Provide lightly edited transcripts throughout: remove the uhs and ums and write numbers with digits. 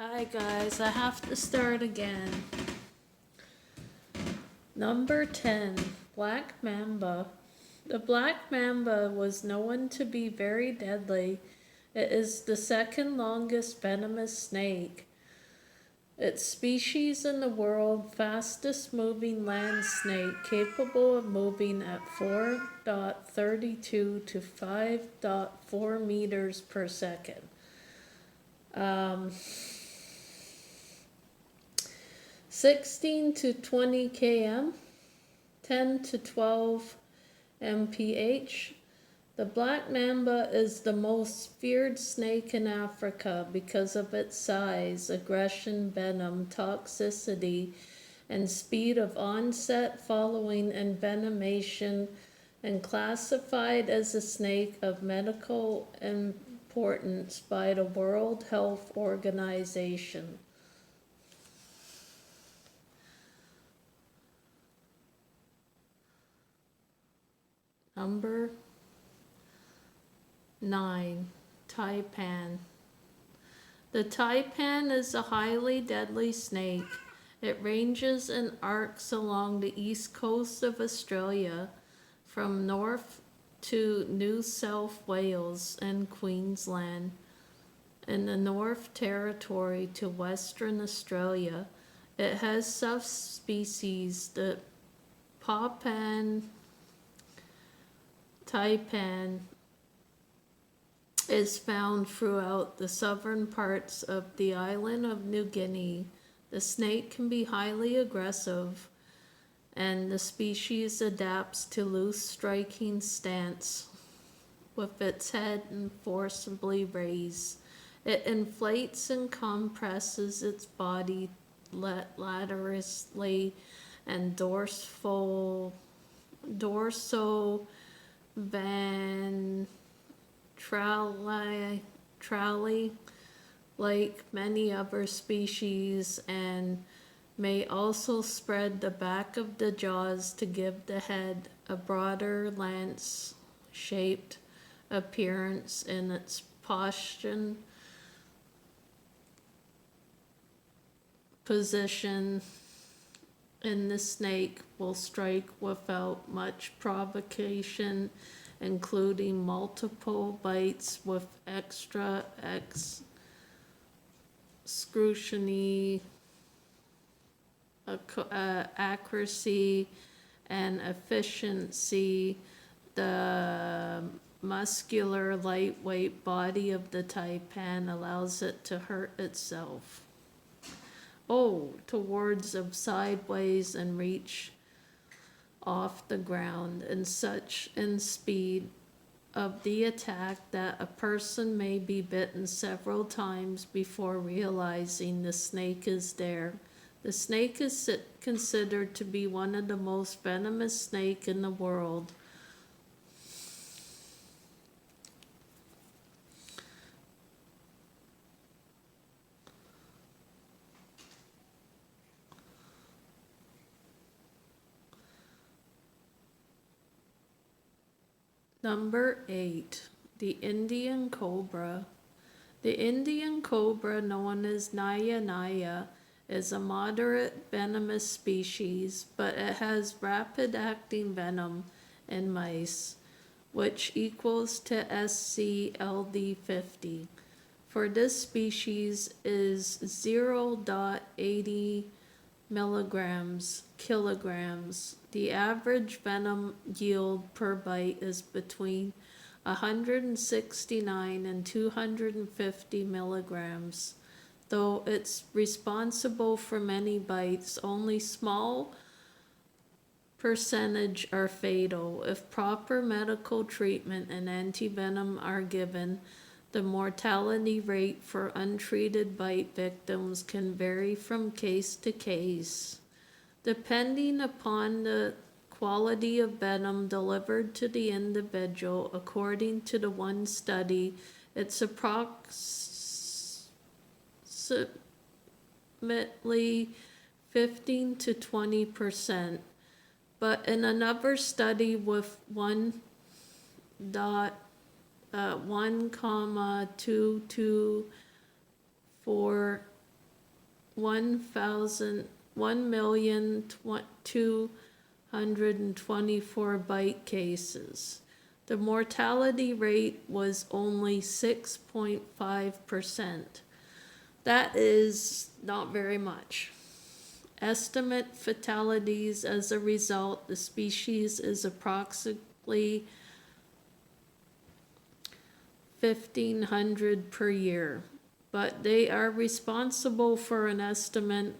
Hi guys, I have to start again. Number 10, Black Mamba. The black mamba was known to be very deadly. It is the second longest venomous snake. Its species in the world, fastest moving land snake, capable of moving at 4.32 to 5.4 meters per second. 16 to 20 km, 10 to 12 mph. The black mamba is the most feared snake in Africa because of its size, aggression, venom, toxicity, and speed of onset following envenomation, and classified as a snake of medical importance by the World Health Organization. Number 9. Taipan. The taipan is a highly deadly snake. It ranges in arcs along the east coast of Australia, from north to New South Wales and Queensland, in the North Territory to Western Australia. It has subspecies. The Papan taipan is found throughout the southern parts of the island of New Guinea. The snake can be highly aggressive, and the species adapts to loose striking stance with its head forcibly raised. It inflates and compresses its body laterally and dorso-ventrally like many other species, and may also spread the back of the jaws to give the head a broader lance-shaped appearance. In its position in the snake will strike without much provocation, including multiple bites with extra excruciating accuracy and efficiency. The muscular, lightweight body of the taipan allows it to hurt itself towards of sideways and reach off the ground and such in speed of the attack that a person may be bitten several times before realizing the snake is there. The snake is considered to be one of the most venomous snakes in the world. Number 8. The Indian Cobra. The Indian cobra, known as Naya Naya, is a moderate venomous species, but it has rapid-acting venom in mice, which equals to SCLD50. For this species is 0.80 kilograms. The average venom yield per bite is between 169 and 250 milligrams. Though it's responsible for many bites, only small percentage are fatal. If proper medical treatment and antivenom are given, the mortality rate for untreated bite victims can vary from case to case, depending upon the quality of venom delivered to the individual. According to the one study, it's approximately 15 to 20%. But in another study with 1,224 1,224 bite cases. The mortality rate was only 6.5%. That is not very much. Estimate fatalities as a result, the species is approximately 1,500 per year, but they are responsible for an estimate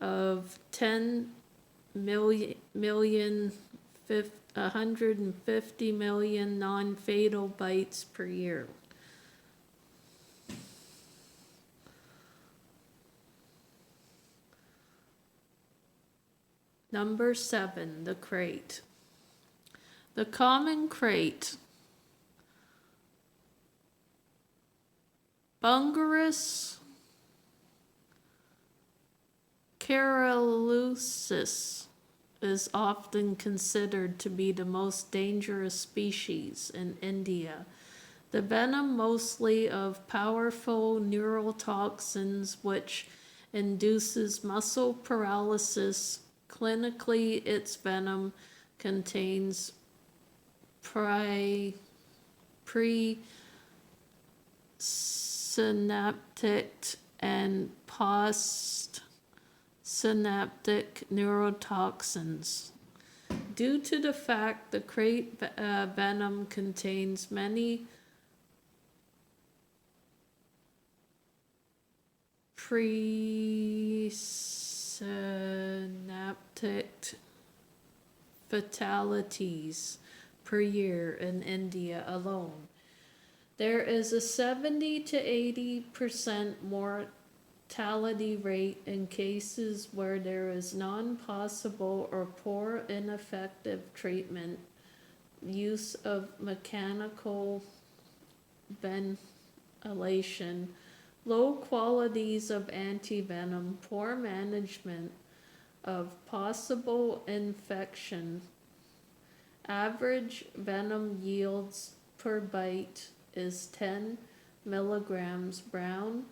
of 150 million non-fatal bites per year. Number 7, the krait. The common krait, Bungarus carolusis, is often considered to be the most dangerous species in India. The venom mostly of powerful neurotoxins which induces muscle paralysis. Clinically, its venom contains presynaptic and postsynaptic neurotoxins. Due to the fact the krait venom contains many presynaptic fatalities per year in India alone, there is a 70 to 80% mortality rate in cases where there is non-possible or poor ineffective treatment, use of mechanical ventilation, low qualities of antivenom, poor management of possible infection. Average venom yields per bite is 10 milligrams. Brown,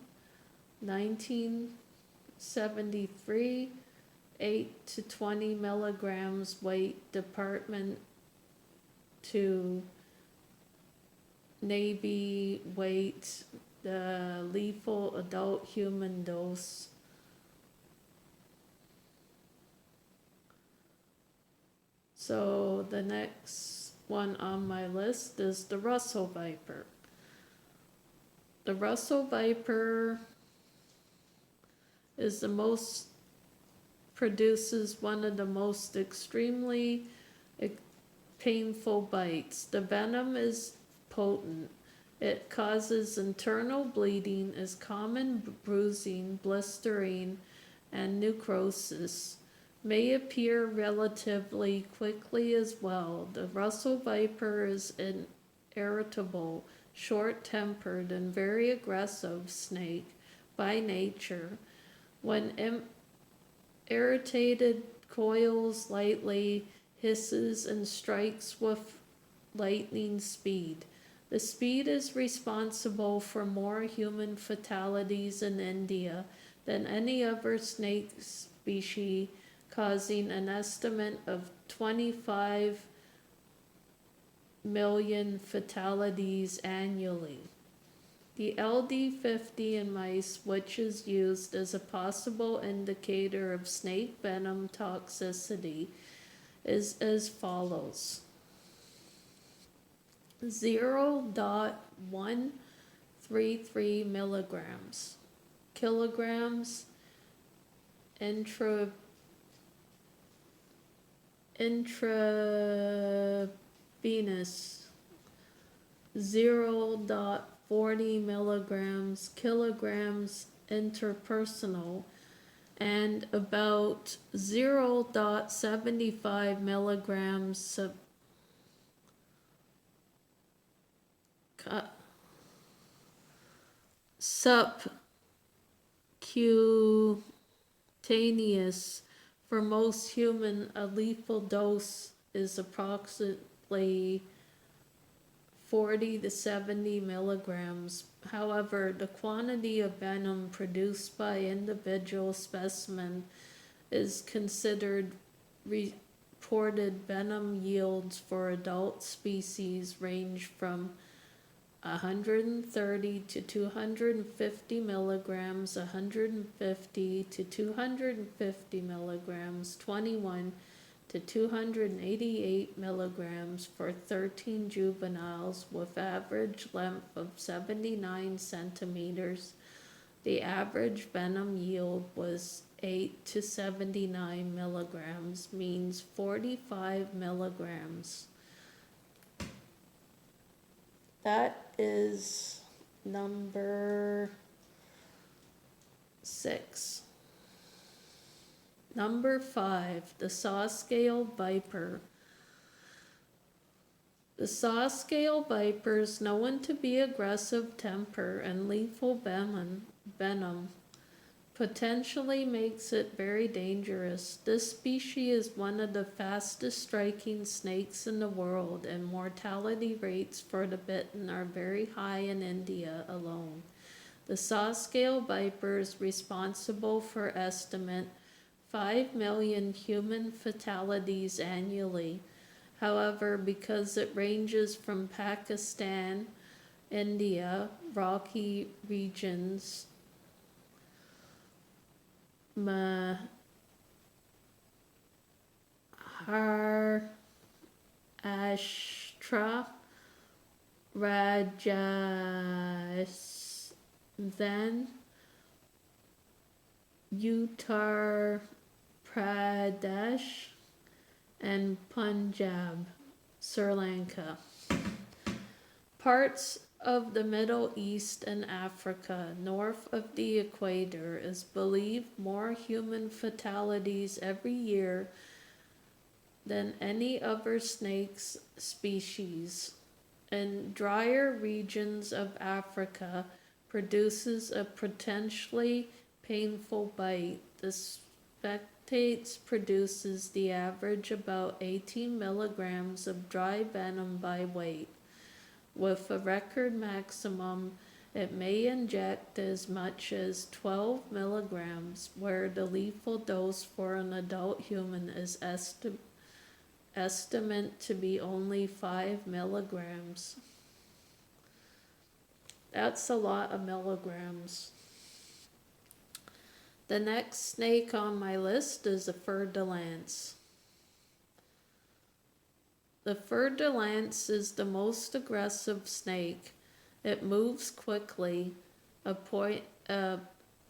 1973, 8 to 20 milligrams weight. Department to Navy weight. The lethal adult human dose. So the next one on my list is the Russell viper. The Russell viper is produces one of the most extremely painful bites. The venom is potent. It causes internal bleeding, is common bruising, blistering, and necrosis. May appear relatively quickly as well. The Russell viper is an irritable, short-tempered, and very aggressive snake by nature. When irritated, coils lightly, hisses, and strikes with lightning speed. The speed is responsible for more human fatalities in India than any other snake species, causing an estimate of 25 million fatalities annually. The LD50 in mice, which is used as a possible indicator of snake venom toxicity, is as follows: 0.133 milligrams, kilograms intravenous, 0.40 milligrams, kilograms interpersonal, and about 0.75 milligrams subcutaneous. For most human, a lethal dose is approximately 40 to 70 milligrams. However, the quantity of venom produced by individual specimen is considered reported venom yields for adult species range from 130 to 250 milligrams, 150 to 250 milligrams, 21 to 288 milligrams for 13 juveniles with average length of 79 centimeters. The average venom yield was 8 to 79 milligrams, means 45 milligrams. That is number 6. Number 5, the saw-scale viper. The saw-scale viper is known to be aggressive temper and lethal venom potentially makes it very dangerous. This species is one of the fastest striking snakes in the world, and mortality rates for the bitten are very high in India alone. The saw-scale viper is responsible for estimate 5 million human fatalities annually. However, because it ranges from Pakistan, India, rocky regions, Maharashtra, Rajasthan, Uttar Pradesh, and Punjab, Sri Lanka. Parts of the Middle East and Africa north of the equator is believed more human fatalities every year than any other snake species. In drier regions of Africa produces a potentially painful bite. The spectates produces the average about 18 milligrams of dry venom by weight. With a record maximum, it may inject as much as 12 milligrams, where the lethal dose for an adult human is estimate to be only 5 milligrams. That's a lot of milligrams. The next snake on my list is the fer-de-lance. The fer-de-lance is the most aggressive snake. It moves quickly,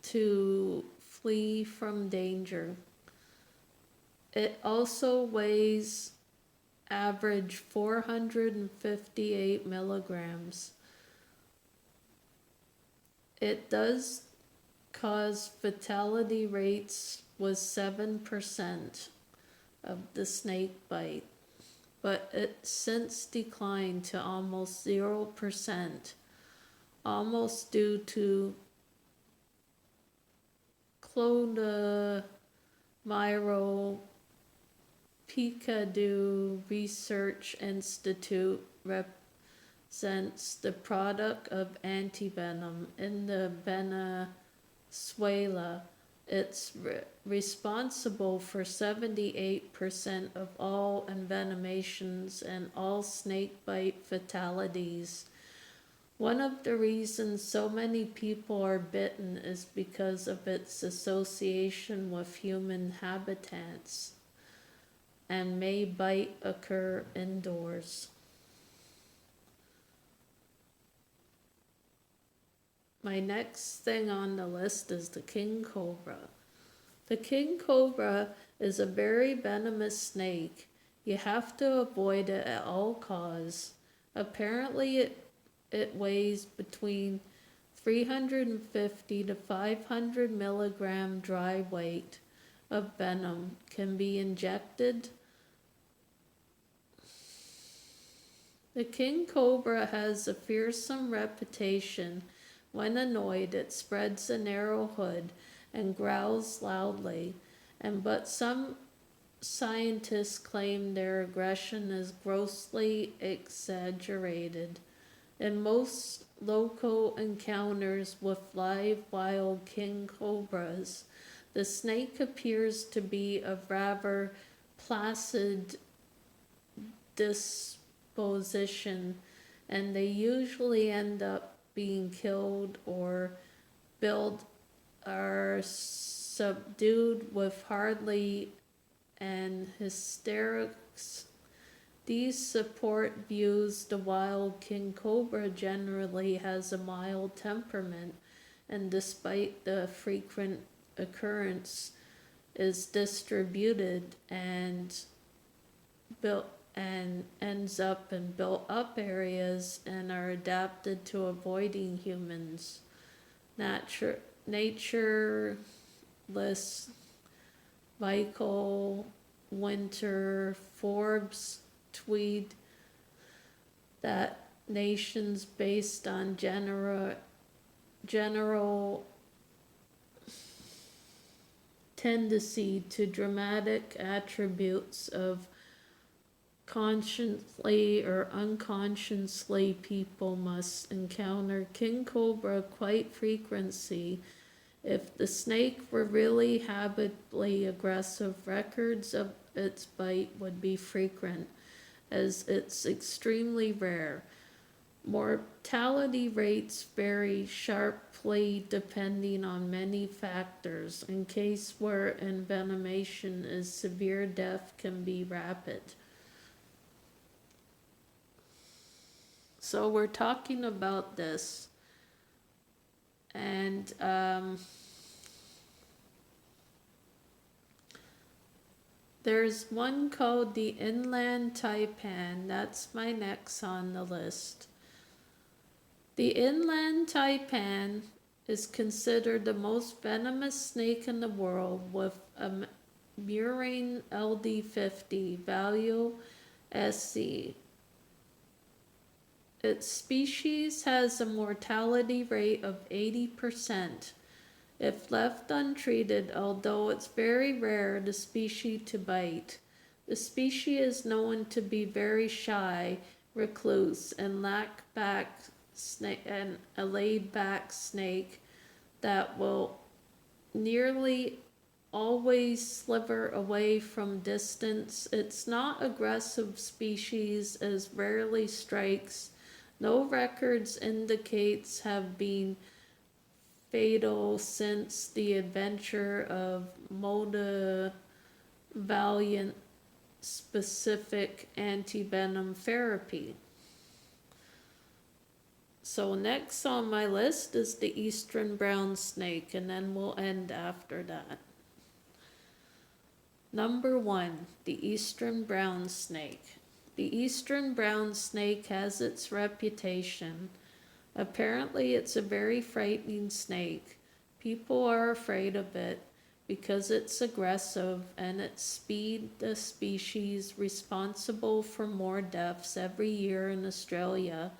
to flee from danger. It also weighs average 458 milligrams. It does cause fatality rates was 7% of the snake bite, but it since declined to almost 0%, almost due to Clonamyro-Picadou Research Institute represents the product of antivenom in the Venezuela. It's responsible for 78% of all envenomations and all snakebite fatalities. One of the reasons so many people are bitten is because of its association with human habitats, and may bite occur indoors. My next thing on the list is the king cobra. The king cobra is a very venomous snake. You have to avoid it at all costs. Apparently it weighs between 350 to 500 milligram dry weight of venom, can be injected. The king cobra has a fearsome reputation. When annoyed, it spreads a narrow hood and growls loudly, but some scientists claim their aggression is grossly exaggerated. In most local encounters with live wild king cobras, the snake appears to be of rather placid disposition, and they usually end up being killed or built are subdued with hardly and hysterics. These support views the wild king cobra generally has a mild temperament, and despite the frequent occurrence, is distributed and built and ends up in built up areas and are adapted to avoiding humans. Naturalist Michael Winter Forbes tweet that nations based on general tendency to dramatic attributes of consciously or unconsciously people must encounter king cobra quite frequently. If the snake were really habitually aggressive, records of its bite would be frequent, as it's extremely rare. Mortality rates vary sharply depending on many factors. In case where envenomation is severe, death can be rapid. So we're talking about this, and there's one called the inland taipan. That's my next on the list. The inland taipan is considered the most venomous snake in the world, with a murine LD50 value SC. Its species has a mortality rate of 80% if left untreated, although it's very rare the species to bite. The species is known to be very shy, recluse, and a laid-back snake that will nearly always slither away from distance. It's not aggressive species as rarely strikes. No records indicates have been fatal since the adventure of monovalent specific antivenom therapy. So next on my list is the eastern brown snake, and then we'll end after that. Number 1, the eastern brown snake. The eastern brown snake has its reputation. Apparently it's a very frightening snake. People are afraid of it because it's aggressive and its speed, the species responsible for more deaths every year in Australia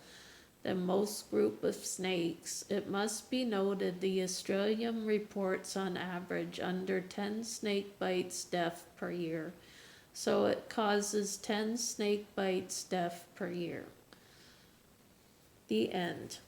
than most group of snakes. It must be noted the Australian reports on average under 10 snake bites death per year. So it causes 10 snake bites death per year. The end.